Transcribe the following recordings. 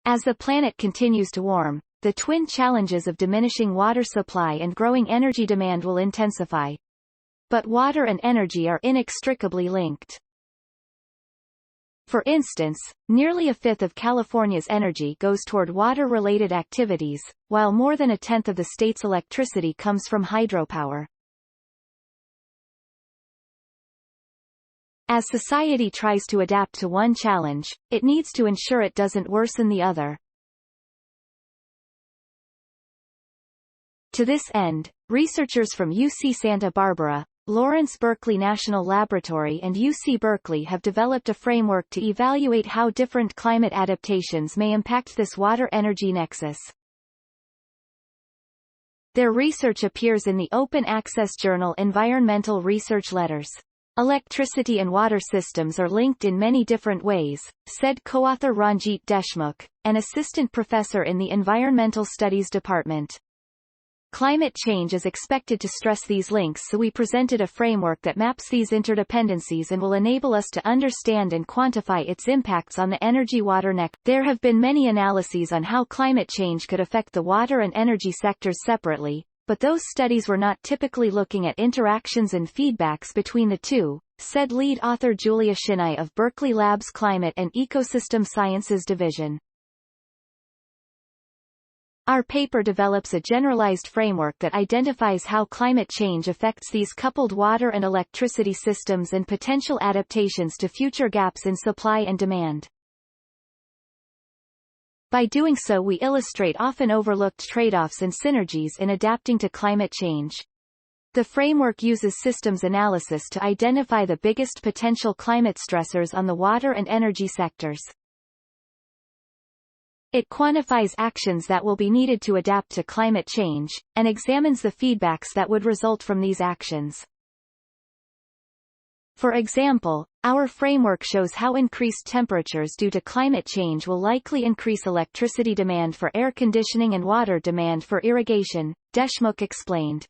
As the planet continues to warm, the twin challenges of diminishing water supply and growing energy demand will intensify. But water and energy are inextricably linked. For instance, nearly a fifth of California's energy goes toward water-related activities, while more than a tenth of the state's electricity comes from hydropower. As society tries to adapt to one challenge, it needs to ensure it doesn't worsen the other. To this end, researchers from UC Santa Barbara, Lawrence Berkeley National Laboratory and UC Berkeley have developed a framework to evaluate how different climate adaptations may impact this water-energy nexus. Their research appears in the open-access journal Environmental Research Letters. Electricity and water systems are linked in many different ways, said co-author Ranjit Deshmukh, an assistant professor in the Environmental Studies Department. Climate change is expected to stress these links, so we presented a framework that maps these interdependencies and will enable us to understand and quantify its impacts on the energy-water nexus. There have been many analyses on how climate change could affect the water and energy sectors separately, but those studies were not typically looking at interactions and feedbacks between the two, said lead author Julia Shinai of Berkeley Lab's Climate and Ecosystem Sciences Division. Our paper develops a generalized framework that identifies how climate change affects these coupled water and electricity systems and potential adaptations to future gaps in supply and demand. By doing so, we illustrate often overlooked trade-offs and synergies in adapting to climate change. The framework uses systems analysis to identify the biggest potential climate stressors on the water and energy sectors. It quantifies actions that will be needed to adapt to climate change, and examines the feedbacks that would result from these actions. For example, our framework shows how increased temperatures due to climate change will likely increase electricity demand for air conditioning and water demand for irrigation, Deshmukh explained.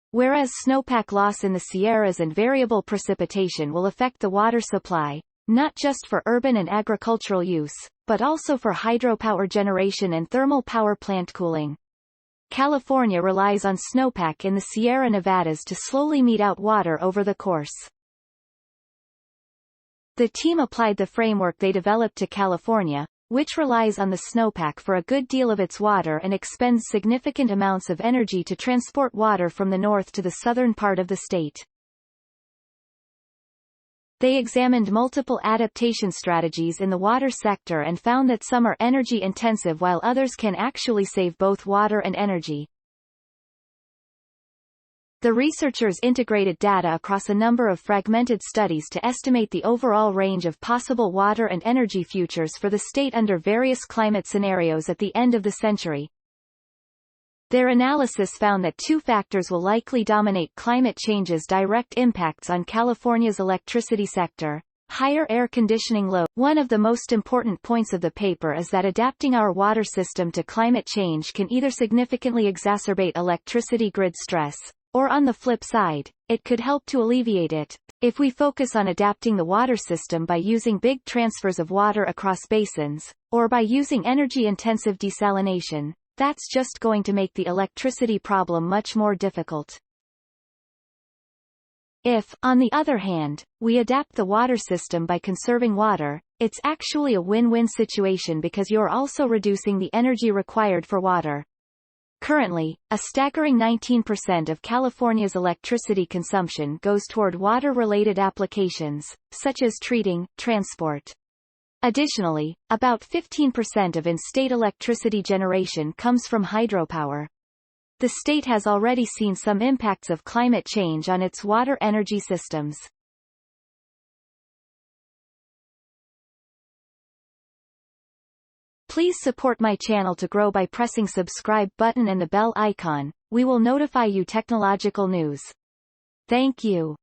Whereas snowpack loss in the Sierras and variable precipitation will affect the water supply, not just for urban and agricultural use, but also for hydropower generation and thermal power plant cooling. California relies on snowpack in the Sierra Nevadas to slowly meet out water over the course. The team applied the framework they developed to California, which relies on the snowpack for a good deal of its water and expends significant amounts of energy to transport water from the north to the southern part of the state. They examined multiple adaptation strategies in the water sector and found that some are energy-intensive while others can actually save both water and energy. The researchers integrated data across a number of fragmented studies to estimate the overall range of possible water and energy futures for the state under various climate scenarios at the end of the century. Their analysis found that two factors will likely dominate climate change's direct impacts on California's electricity sector: higher air conditioning load. One of the most important points of the paper is that adapting our water system to climate change can either significantly exacerbate electricity grid stress, or on the flip side, it could help to alleviate it. If we focus on adapting the water system by using big transfers of water across basins, or by using energy-intensive desalination, that's just going to make the electricity problem much more difficult. If, on the other hand, we adapt the water system by conserving water, it's actually a win-win situation because you're also reducing the energy required for water. Currently, a staggering 19% of California's electricity consumption goes toward water-related applications, such as treating, transport. Additionally, about 15% of in-state electricity generation comes from hydropower. The state has already seen some impacts of climate change on its water energy systems. Please support my channel to grow by pressing subscribe button and the bell icon. We will notify you technological news. Thank you.